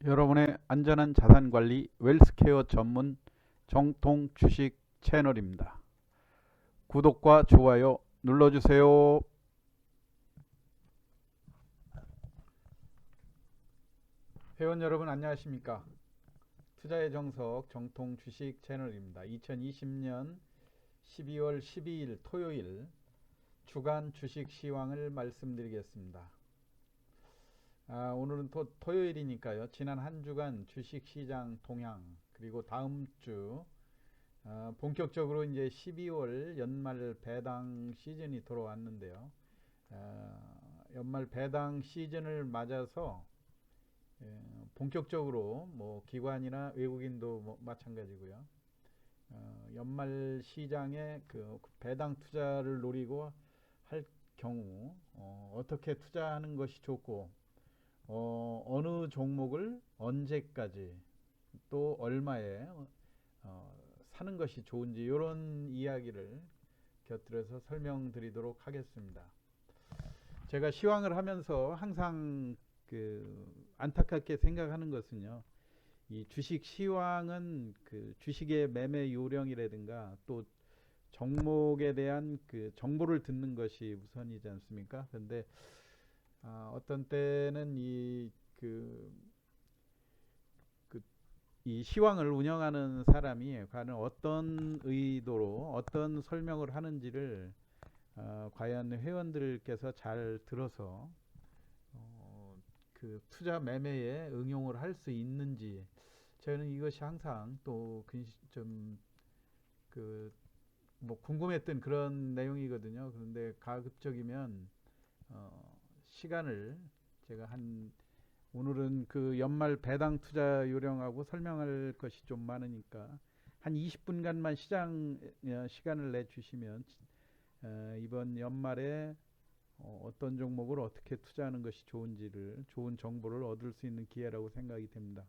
여러분의 안전한 자산관리 웰스케어 전문 정통 주식 채널입니다. 구독과 좋아요 눌러주세요. 회원 여러분 안녕하십니까? 투자의 정석 정통 주식 채널입니다. 2020년 12월 12일 토요일 주간 주식 시황을 말씀드리겠습니다. 오늘은 토요일이니까요. 지난 한 주간 주식시장 동향 그리고 다음 주 본격적으로 이제 12월 연말 배당 시즌이 돌아왔는데요. 연말 배당 시즌을 맞아서 본격적으로 뭐 기관이나 외국인도 뭐 마찬가지고요. 연말 시장에 그 배당 투자를 노리고 할 경우 어떻게 투자하는 것이 좋고 어느 종목을 언제까지 또 얼마에 사는 것이 좋은지 이런 이야기를 곁들여서 설명드리도록 하겠습니다. 제가 시황을 하면서 항상 안타깝게 생각하는 것은요. 이 주식 시황은 그 주식의 매매 요령이라든가 또 종목에 대한 그 정보를 듣는 것이 우선이지 않습니까? 그런데 어떤 때는 이 시황을 운영하는 사람이 과연 어떤 의도로 어떤 설명을 하는지를 과연 회원들께서 잘 들어서 그 투자 매매에 응용을 할 수 있는지 저는 이것이 항상 또 좀 뭐 궁금했던 그런 내용이거든요. 그런데 가급적이면 시간을 제가 오늘은 그 연말 배당 투자 요령하고 설명할 것이 좀 많으니까 한 20분간만 시간을 내주시면 이번 연말에 어떤 종목을 어떻게 투자하는 것이 좋은지를 좋은 정보를 얻을 수 있는 기회라고 생각이 됩니다.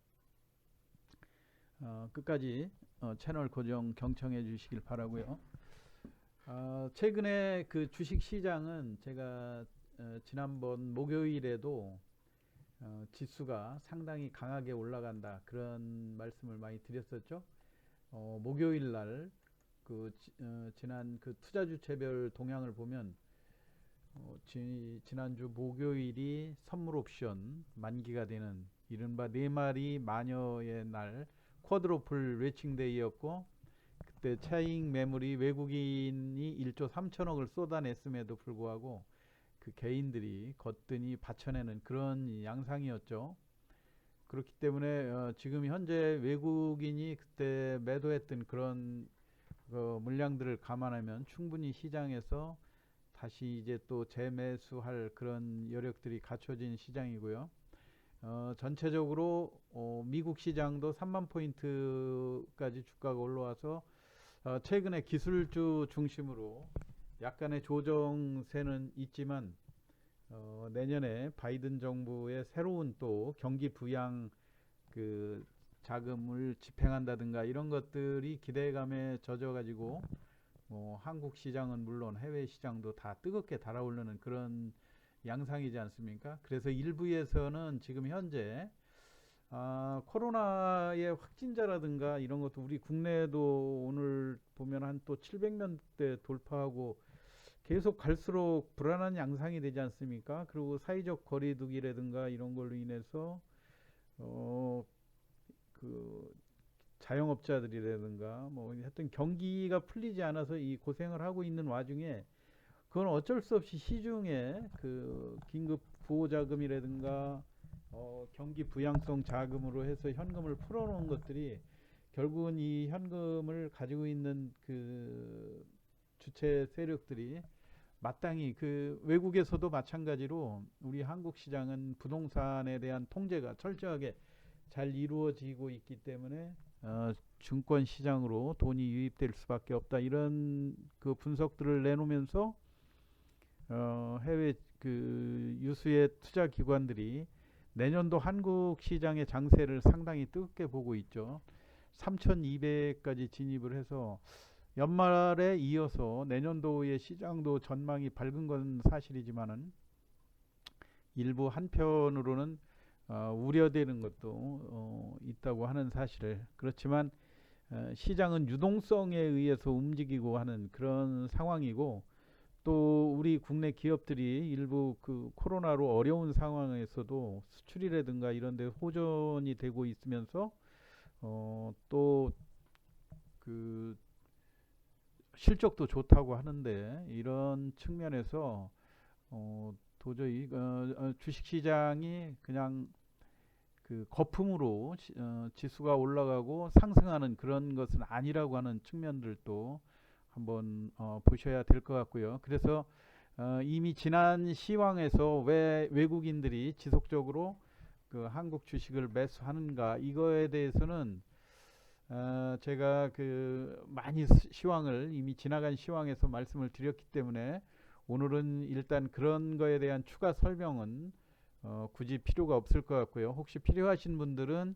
끝까지 채널 고정 경청해 주시길 바라고요. 최근에 그 주식 시장은 제가 지난번 목요일에도 지수가 상당히 강하게 올라간다 그런 말씀을 많이 드렸었죠. 목요일 날 지난 그 투자주체별 동향을 보면 지난주 목요일이 선물 옵션 만기가 되는 이른바 4마리 마녀의 날 쿼드로플 웨칭데이였고 그때 차익 매물이 외국인이 1조 3천억을 쏟아냈음에도 불구하고 그 개인들이 거뜬히 받쳐내는 그런 양상이었죠. 그렇기 때문에 지금 현재 외국인이 그때 매도했던 그런 물량들을 감안하면 충분히 시장에서 다시 이제 또 재매수할 그런 여력들이 갖춰진 시장이고요. 전체적으로 미국 시장도 3만 포인트까지 주가가 올라와서 최근에 기술주 중심으로 약간의 조정세는 있지만 내년에 바이든 정부의 새로운 또 경기 부양 그 자금을 집행한다든가 이런 것들이 기대감에 젖어가지고 한국 시장은 물론 해외 시장도 다 뜨겁게 달아오르는 그런 양상이지 않습니까? 그래서 일부에서는 지금 현재 코로나의 확진자라든가 이런 것도 우리 국내에도 오늘 보면 한 또 700명대 돌파하고 계속 갈수록 불안한 양상이 되지 않습니까? 그리고 사회적 거리두기라든가 이런 걸로 인해서 그 자영업자들이라든가 뭐 하여튼 경기가 풀리지 않아서 이 고생을 하고 있는 와중에 그건 어쩔 수 없이 시중에 그 긴급 구호자금이라든가 경기 부양성 자금으로 해서 현금을 풀어놓은 것들이 결국은 이 현금을 가지고 있는 그 주체 세력들이 마땅히 그 외국에서도 마찬가지로 우리 한국 시장은 부동산에 대한 통제가 철저하게 잘 이루어지고 있기 때문에 증권 시장으로 돈이 유입될 수밖에 없다 이런 그 분석들을 내놓으면서 해외 그 유수의 투자 기관들이 내년도 한국 시장의 장세를 상당히 뜨겁게 보고 있죠. 3,200까지 진입을 해서 연말에 이어서 내년도의 시장도 전망이 밝은 건 사실이지만은 일부 한편으로는 우려되는 것도 있다고 하는 사실을, 그렇지만 시장은 유동성에 의해서 움직이고 하는 그런 상황이고, 또 우리 국내 기업들이 일부 그 코로나로 어려운 상황에서도 수출이라든가 이런 데 호전이 되고 있으면서 또 그 실적도 좋다고 하는데, 이런 측면에서 도저히 주식시장이 그냥 그 거품으로 지수가 올라가고 상승하는 그런 것은 아니라고 하는 측면들도 한번 보셔야 될 것 같고요. 그래서 이미 지난 시황에서 왜 외국인들이 지속적으로 그 한국 주식을 매수하는가, 이거에 대해서는 제가 그 많이 시황을 이미 지나간 시황에서 말씀을 드렸기 때문에 오늘은 일단 그런 거에 대한 추가 설명은 굳이 필요가 없을 것 같고요. 혹시 필요하신 분들은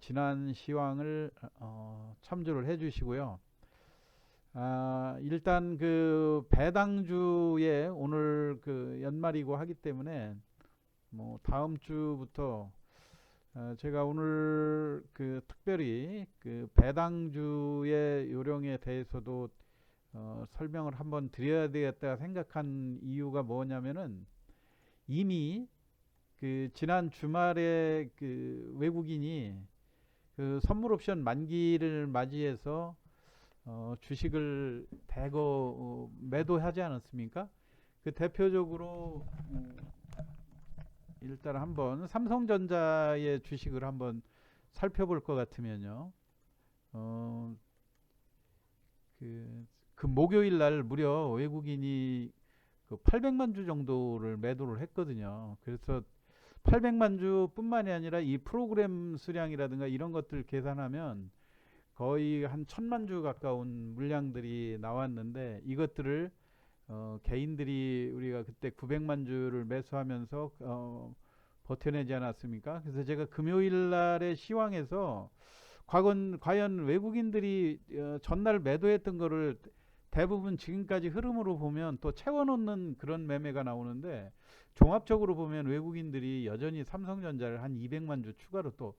지난 시황을 참조를 해 주시고요. 일단 그 배당주에 오늘 그 연말이고 하기 때문에 뭐 다음 주부터 제가 오늘 그 특별히 그 배당주의 요령에 대해서도 설명을 한번 드려야 되겠다 생각한 이유가 뭐냐면은, 이미 그 지난 주말에 그 외국인이 그 선물 옵션 만기를 맞이해서 주식을 대거 매도하지 않았습니까? 그 대표적으로 일단 한번 삼성전자의 주식을 한번 살펴볼 것 같으면요. 어, 그 목요일 날 무려 외국인이 그 800만 주 정도를 매도를 했거든요. 그래서 800만 주뿐만이 아니라 이 프로그램 수량이라든가 이런 것들 계산하면 거의 한 1000만 주 가까운 물량들이 나왔는데, 이것들을 개인들이 우리가 그때 900만 주를 매수하면서 버텨내지 않았습니까? 그래서 제가 금요일 날의 시황에서 과연 외국인들이 전날 매도했던 거를 대부분 지금까지 흐름으로 보면 또 채워놓는 그런 매매가 나오는데, 종합적으로 보면 외국인들이 여전히 삼성전자를 한 200만 주 추가로 또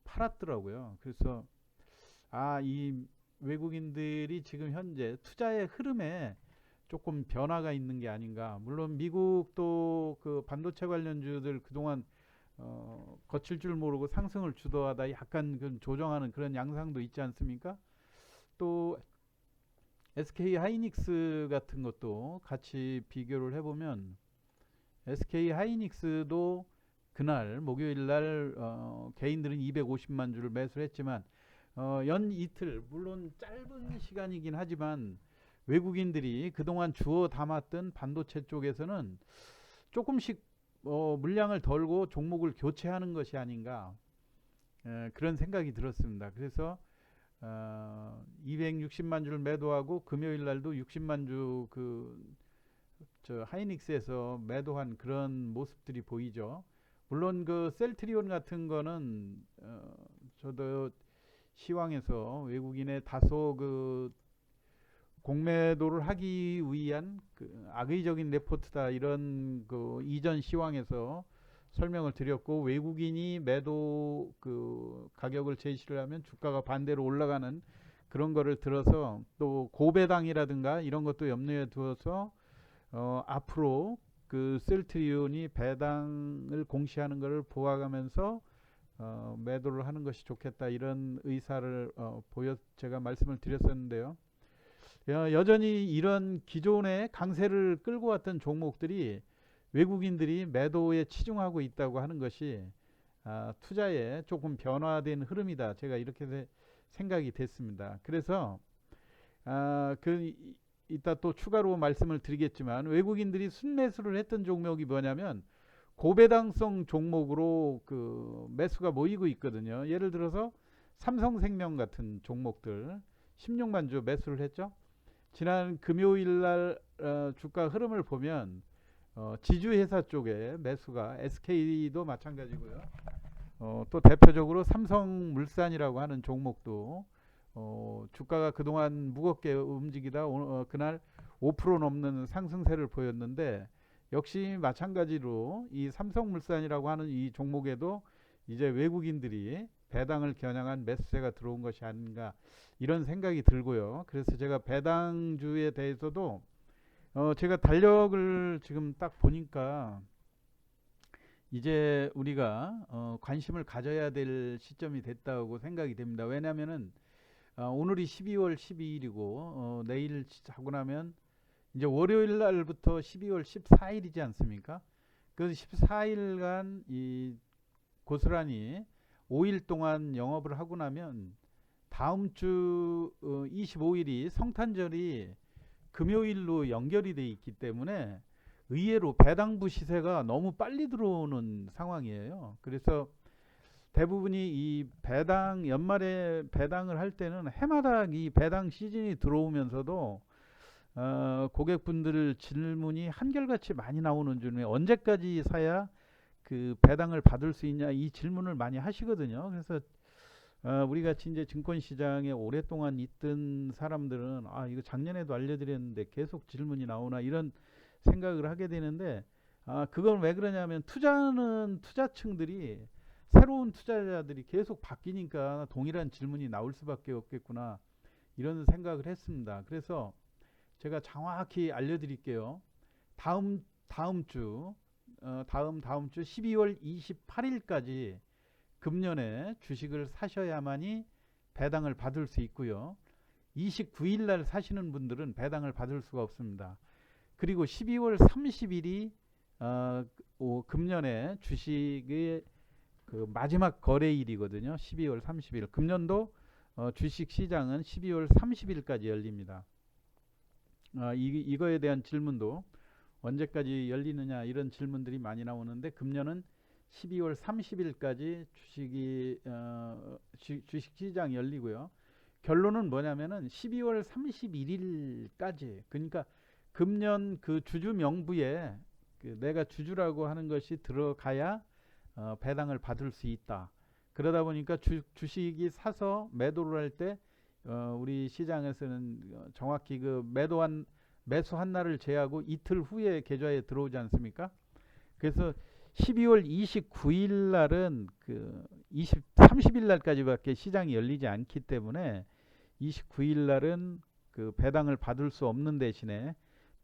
팔았더라고요. 그래서 이 외국인들이 지금 현재 투자의 흐름에 조금 변화가 있는 게 아닌가. 물론 미국도 그 반도체 관련주들 그동안 거칠 줄 모르고 상승을 주도하다 약간 그 조정하는 그런 양상도 있지 않습니까? 또 SK 하이닉스 같은 것도 같이 비교를 해보면, SK 하이닉스도 그날 목요일 날 개인들은 250만 주를 매수를 했지만 연 이틀, 물론 짧은 시간이긴 하지만 외국인들이 그동안 주워 담았던 반도체 쪽에서는 조금씩 물량을 덜고 종목을 교체하는 것이 아닌가, 그런 생각이 들었습니다. 그래서 260만 주를 매도하고 금요일 날도 60만 주 저 하이닉스에서 매도한 그런 모습들이 보이죠. 물론 그 셀트리온 같은 거는 저도 시황에서 외국인의 다소 그 공매도를 하기 위한 그 악의적인 레포트다, 이런 그 이전 시황에서 설명을 드렸고, 외국인이 매도 그 가격을 제시를 하면 주가가 반대로 올라가는 그런 거를 들어서, 또 고배당이라든가 이런 것도 염두에 두어서 앞으로 그 셀트리온이 배당을 공시하는 것을 보아가면서 매도를 하는 것이 좋겠다, 이런 의사를 제가 말씀을 드렸었는데요. 여전히 이런 기존의 강세를 끌고 왔던 종목들이 외국인들이 매도에 치중하고 있다고 하는 것이 투자에 조금 변화된 흐름이다, 제가 이렇게 생각이 됐습니다. 그래서 이따 또 추가로 말씀을 드리겠지만, 외국인들이 순매수를 했던 종목이 뭐냐면 고배당성 종목으로 그 매수가 모이고 있거든요. 예를 들어서 삼성생명 같은 종목들 16만 주 매수를 했죠. 지난 금요일 날 주가 흐름을 보면 지주회사 쪽에 매수가, SK도 마찬가지고요. 또 대표적으로 삼성물산이라고 하는 종목도 주가가 그동안 무겁게 움직이다 그날 5% 넘는 상승세를 보였는데, 역시 마찬가지로 이 삼성물산이라고 하는 이 종목에도 이제 외국인들이 배당을 겨냥한 매수세가 들어온 것이 아닌가 이런 생각이 들고요. 그래서 제가 배당주에 대해서도 제가 달력을 지금 딱 보니까 이제 우리가 관심을 가져야 될 시점이 됐다고 생각이 됩니다. 왜냐하면은 오늘이 12월 12일이고 내일 하고 나면 이제 월요일 날부터 12월 14일이지 않습니까? 그래서 14일간 이 고스란히 5일 동안 영업을 하고 나면 다음 주 25일이 성탄절이 금요일로 연결이 돼 있기 때문에 의외로 배당부 시세가 너무 빨리 들어오는 상황이에요. 그래서 대부분이 이 배당 연말에 배당을 할 때는 해마다 이 배당 시즌이 들어오면서도 고객분들 질문이 한결같이 많이 나오는 중에 언제까지 사야 그 배당을 받을 수 있냐 이 질문을 많이 하시거든요. 그래서 우리 같이 이제 증권시장에 오랫동안 있던 사람들은 이거 작년에도 알려드렸는데 계속 질문이 나오나 이런 생각을 하게 되는데 그건 왜 그러냐면 투자는 투자층들이 새로운 투자자들이 계속 바뀌니까 동일한 질문이 나올 수밖에 없겠구나 이런 생각을 했습니다. 그래서 제가 정확히 알려드릴게요. 다음 주 다음 주 12월 28일까지 금년에 주식을 사셔야만이 배당을 받을 수 있고요. 29일 날 사시는 분들은 배당을 받을 수가 없습니다. 그리고 12월 30일이 금년에 주식의 그 마지막 거래일이거든요. 12월 30일. 금년도 주식 시장은 12월 30일까지 열립니다. 이거에 대한 질문도 언제까지 열리느냐 이런 질문들이 많이 나오는데 금년은 12월 30일까지 주식 시장이 열리고요. 결론은 뭐냐면은 12월 31일까지 그러니까 금년 그 주주 명부에 그 내가 주주라고 하는 것이 들어가야 배당을 받을 수 있다. 그러다 보니까 주식이 사서 매도를 할 때 우리 시장에서는 정확히 그 매수한 날을 제하고 이틀 후에 계좌에 들어오지 않습니까? 그래서 12월 29일 날은 30일 날까지밖에 시장이 열리지 않기 때문에 29일 날은 그 배당을 받을 수 없는 대신에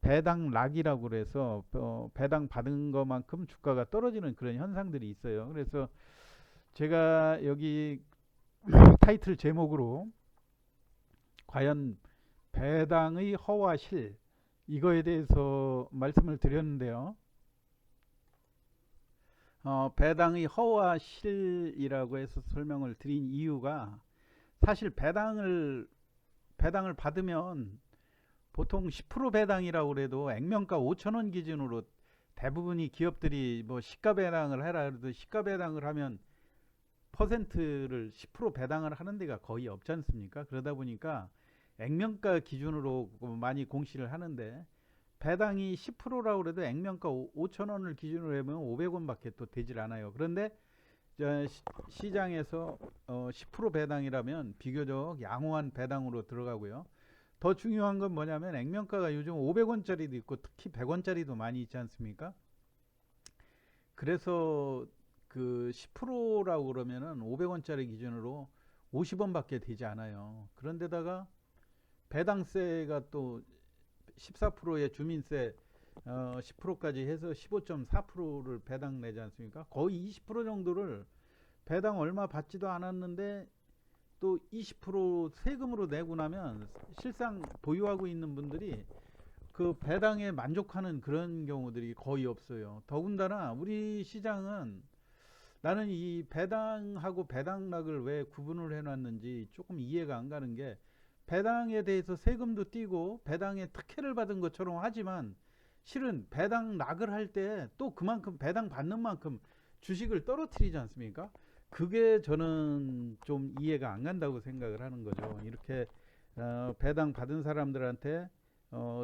배당락이라고 그래서 배당 받은 것만큼 주가가 떨어지는 그런 현상들이 있어요. 그래서 제가 여기 타이틀 제목으로 과연 배당의 허와 실 이거에 대해서 말씀을 드렸는데요. 배당의 허와 실이라고 해서 설명을 드린 이유가 사실 배당을 받으면 보통 10% 배당이라고 그래도 액면가 5,000원 기준으로 대부분이 기업들이 뭐 시가 배당을 해라 그래도 시가 배당을 하면 퍼센트를 10% 배당을 하는 데가 거의 없지 않습니까? 그러다 보니까 액면가 기준으로 많이 공시를 하는데 배당이 10%라고 그래도 액면가 5,000원을 기준으로 하면 500원밖에 또 되질 않아요. 그런데 시장에서 10% 배당이라면 비교적 양호한 배당으로 들어가고요. 더 중요한 건 뭐냐면 액면가가 요즘 500원짜리도 있고 특히 100원짜리도 많이 있지 않습니까? 그래서 그 10%라고 그러면은 500원짜리 기준으로 50원밖에 되지 않아요. 그런데다가 배당세가 또 14%의 주민세 10%까지 해서 15.4%를 배당 내지 않습니까? 거의 20% 정도를 배당 얼마 받지도 않았는데 또 20% 세금으로 내고 나면 실상 보유하고 있는 분들이 그 배당에 만족하는 그런 경우들이 거의 없어요. 더군다나 우리 시장은 나는 이 배당하고 배당락을 왜 구분을 해놨는지 조금 이해가 안 가는 게 배당에 대해서 세금도 떼고 배당에 특혜를 받은 것처럼 하지만 실은 배당락을 할 때 또 그만큼 배당 받는 만큼 주식을 떨어뜨리지 않습니까? 그게 저는 좀 이해가 안 간다고 생각을 하는 거죠. 이렇게 배당 받은 사람들한테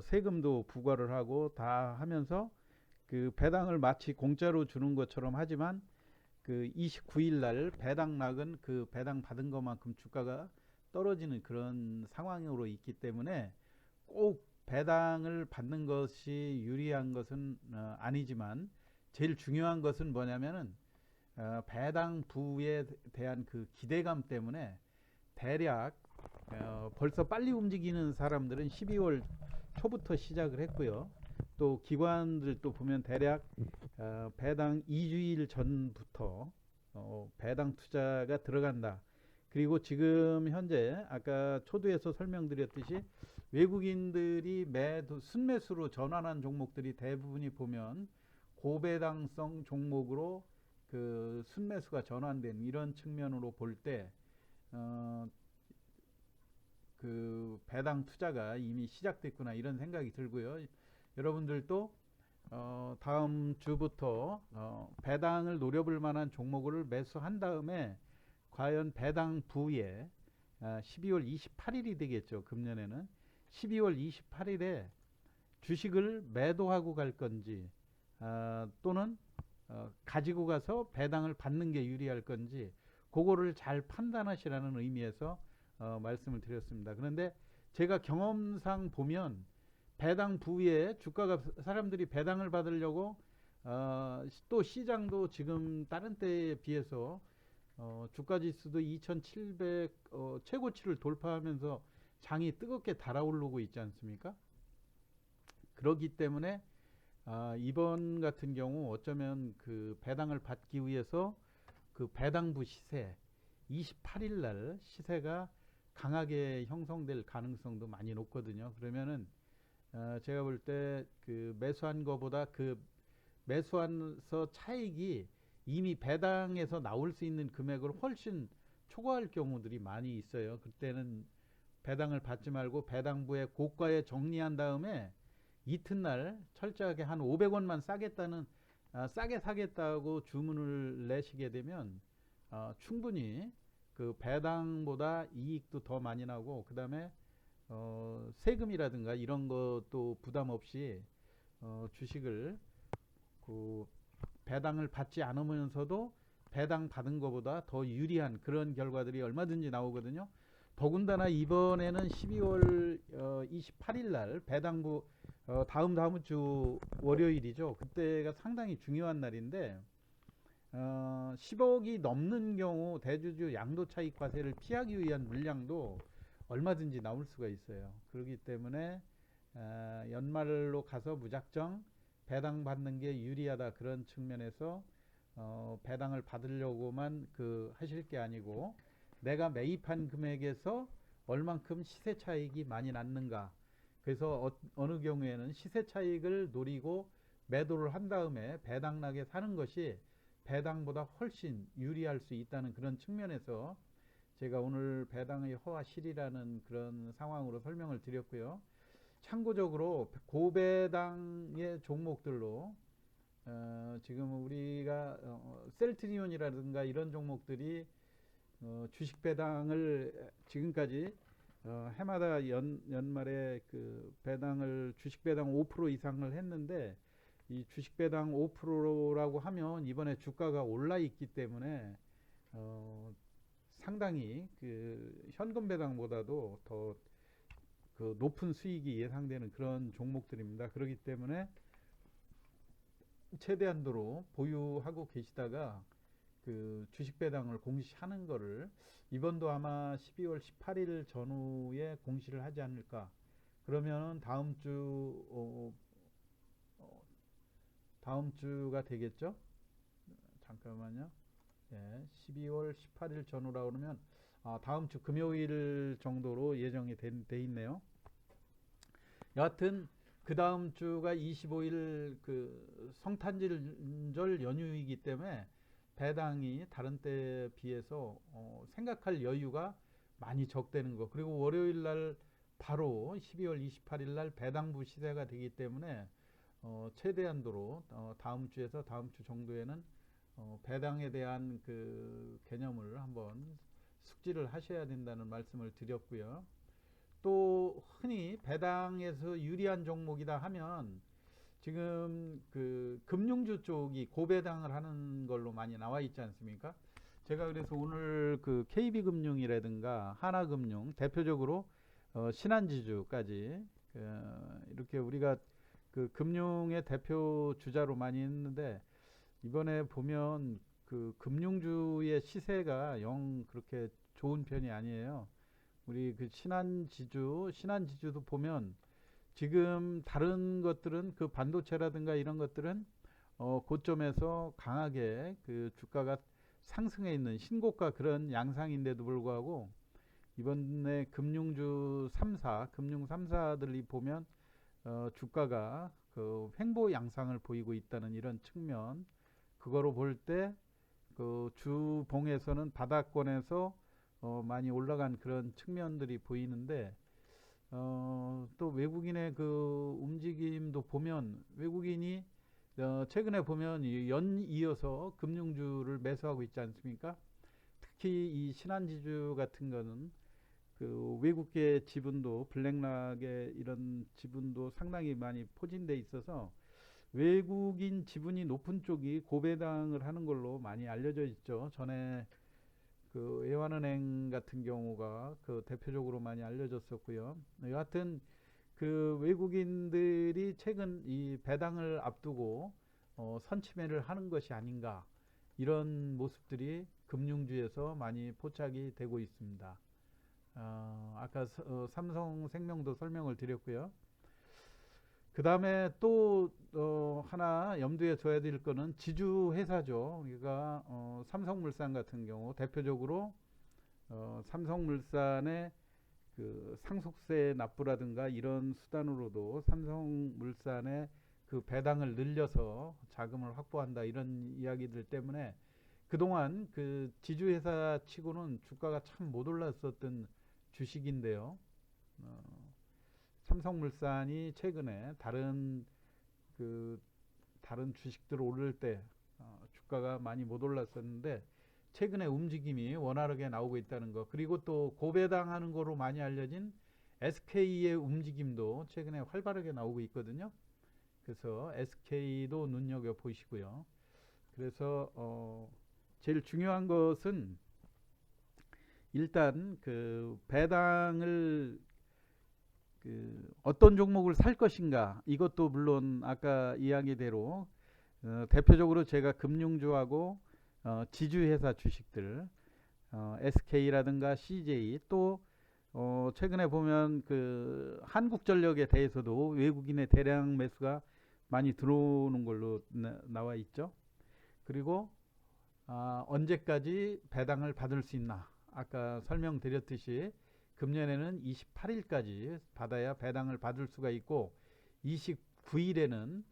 세금도 부과를 하고 다 하면서 그 배당을 마치 공짜로 주는 것처럼 하지만 그 29일 날 배당락은 그 배당 받은 것만큼 주가가 떨어지는 그런 상황으로 있기 때문에 꼭 배당을 받는 것이 유리한 것은 아니지만 제일 중요한 것은 뭐냐면은 배당 부에 대한 그 기대감 때문에 대략 벌써 빨리 움직이는 사람들은 12월 초부터 시작을 했고요. 또 기관들도 보면 대략 배당 2주일 전부터 배당 투자가 들어간다. 그리고 지금 현재 아까 초두에서 설명드렸듯이 외국인들이 순매수로 전환한 종목들이 대부분이 보면 고배당성 종목으로 그 순매수가 전환된 이런 측면으로 볼 때 그 배당 투자가 이미 시작됐구나 이런 생각이 들고요. 여러분들도 다음 주부터 배당을 노려볼 만한 종목을 매수한 다음에 과연 배당 부에 12월 28일이 되겠죠. 금년에는 12월 28일에 주식을 매도하고 갈 건지 또는 가지고 가서 배당을 받는 게 유리할 건지 그거를 잘 판단하시라는 의미에서 말씀을 드렸습니다. 그런데 제가 경험상 보면 배당 부위에 주가가 사람들이 배당을 받으려고 또 시장도 지금 다른 때에 비해서 주가 지수도 2700 최고치를 돌파하면서 장이 뜨겁게 달아오르고 있지 않습니까? 그렇기 때문에 이번 같은 경우 어쩌면 그 배당을 받기 위해서 그 배당부 시세 28일 날 시세가 강하게 형성될 가능성도 많이 높거든요. 그러면은 제가 볼 때 그 매수한 거보다 그 매수한서 차익이 이미 배당에서 나올 수 있는 금액을 훨씬 초과할 경우들이 많이 있어요. 그때는 배당을 받지 말고 배당부에 고가에 정리한 다음에 이튿날 철저하게 한 500원만 싸게 사겠다고 주문을 내시게 되면 충분히 그 배당보다 이익도 더 많이 나고 그 다음에 세금이라든가 이런 것도 부담 없이 주식을 그 배당을 받지 않으면서도 배당 받은 것보다 더 유리한 그런 결과들이 얼마든지 나오거든요. 더군다나 이번에는 12월 28일 날 배당부 다음 주 월요일이죠. 그때가 상당히 중요한 날인데 10억이 넘는 경우 대주주 양도차익 과세를 피하기 위한 물량도 얼마든지 나올 수가 있어요. 그렇기 때문에 연말로 가서 무작정 배당 받는 게 유리하다 그런 측면에서 배당을 받으려고만 하실 게 아니고 내가 매입한 금액에서 얼만큼 시세 차익이 많이 났는가. 그래서 어느 경우에는 시세 차익을 노리고 매도를 한 다음에 배당 나게 사는 것이 배당보다 훨씬 유리할 수 있다는 그런 측면에서 제가 오늘 배당의 허와 실이라는 그런 상황으로 설명을 드렸고요. 참고적으로 고배당의 종목들로 지금 우리가 셀트리온이라든가 이런 종목들이 주식 배당을 지금까지 해마다 연말에 그 배당을 주식 배당 5% 이상을 했는데 이 주식 배당 5%라고 하면 이번에 주가가 올라 있기 때문에 상당히 그 현금 배당보다도 더 그 높은 수익이 예상되는 그런 종목들입니다. 그렇기 때문에 최대한도로 보유하고 계시다가 그 주식 배당을 공시하는 거를 이번도 아마 12월 18일 전후에 공시를 하지 않을까. 그러면은 다음 주가 되겠죠? 잠깐만요. 예, 12월 18일 전후라 그러면 다음 주 금요일 정도로 예정이 돼 있네요. 여하튼 그 다음 주가 25일 그 성탄절 연휴이기 때문에 배당이 다른 때에 비해서 생각할 여유가 많이 적되는 거. 그리고 월요일 날 바로 12월 28일 날 배당부 시세가 되기 때문에 최대한도로 다음 주에서 다음 주 정도에는 배당에 대한 그 개념을 한번 숙지를 하셔야 된다는 말씀을 드렸고요. 또 흔히 배당에서 유리한 종목이다 하면 지금 그 금융주 쪽이 고배당을 하는 걸로 많이 나와 있지 않습니까? 제가 그래서 오늘 그 KB금융이라든가 하나금융 대표적으로 신한지주까지 이렇게 우리가 그 금융의 대표 주자로 많이 했는데 이번에 보면 그 금융주의 시세가 영 그렇게 좋은 편이 아니에요. 우리 그 신한지주도 보면 지금 다른 것들은 그 반도체라든가 이런 것들은 고점에서 강하게 그 주가가 상승해 있는 신고가 그런 양상인데도 불구하고 이번에 금융 3사들이 보면 주가가 그 횡보 양상을 보이고 있다는 이런 측면, 그거로 볼 때 그 주봉에서는 바닥권에서 많이 올라간 그런 측면들이 보이는데 또 외국인의 그 움직임도 보면 외국인이 최근에 보면 연이어서 금융주를 매수하고 있지 않습니까? 특히 이 신한지주 같은 거는 그 외국계 지분도 블랙락의 이런 지분도 상당히 많이 포진돼 있어서 외국인 지분이 높은 쪽이 고배당을 하는 걸로 많이 알려져 있죠. 전에 그 애환은행 같은 경우가 그 대표적으로 많이 알려졌었고요. 여하튼 그 외국인들이 최근 이 배당을 앞두고 선취매를 하는 것이 아닌가 이런 모습들이 금융주에서 많이 포착이 되고 있습니다. 아까 삼성생명도 설명을 드렸고요. 그 다음에 또 하나 염두에 둬야 될 거는 지주회사죠. 우리가 삼성물산 같은 경우 대표적으로 삼성물산의 그 상속세 납부라든가 이런 수단으로도 삼성물산의 그 배당을 늘려서 자금을 확보한다 이런 이야기들 때문에 그동안 그 지주회사 치고는 주가가 참 못 올랐었던 주식인데요. 삼성물산이 최근에 다른 주식들 오를 때 주가가 많이 못 올랐었는데 최근에 움직임이 원활하게 나오고 있다는 거, 그리고 또 고배당하는 거로 많이 알려진 SK의 움직임도 최근에 활발하게 나오고 있거든요. 그래서 SK도 눈여겨 보시고요. 그래서 제일 중요한 것은 일단 그 배당을 그 어떤 종목을 살 것인가, 이것도 물론 아까 이야기대로 대표적으로 제가 금융주하고 지주회사 주식들 SK라든가 CJ 또 최근에 보면 그 한국전력에 대해서도 외국인의 대량 매수가 많이 들어오는 걸로 나와 있죠. 그리고 언제까지 배당을 받을 수 있나, 아까 설명드렸듯이 금년에는 28일까지 받아야 배당을 받을 수가 있고 29일에는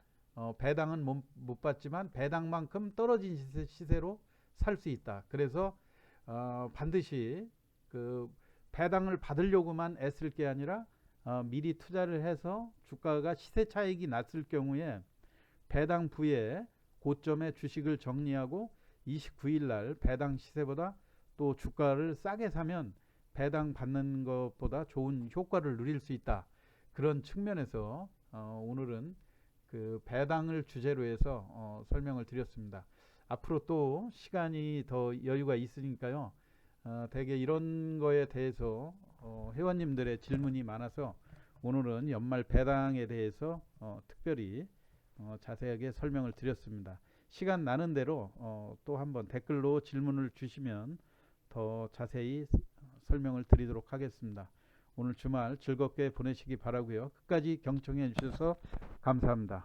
배당은 못 받지만 배당만큼 떨어진 시세로 살 수 있다. 그래서 반드시 그 배당을 받으려고만 애쓸 게 아니라 미리 투자를 해서 주가가 시세 차익이 났을 경우에 배당 부에 고점에 주식을 정리하고 29일 날 배당 시세보다 또 주가를 싸게 사면 배당 받는 것보다 좋은 효과를 누릴 수 있다. 그런 측면에서 오늘은 그 배당을 주제로 해서 설명을 드렸습니다. 앞으로 또 시간이 더 여유가 있으니까요. 대개 이런 거에 대해서 회원님들의 질문이 많아서 오늘은 연말 배당에 대해서 특별히 자세하게 설명을 드렸습니다. 시간 나는 대로 또 한번 댓글로 질문을 주시면 더 자세히 설명을 드리도록 하겠습니다. 오늘 주말 즐겁게 보내시기 바라고요. 끝까지 경청해 주셔서 감사합니다.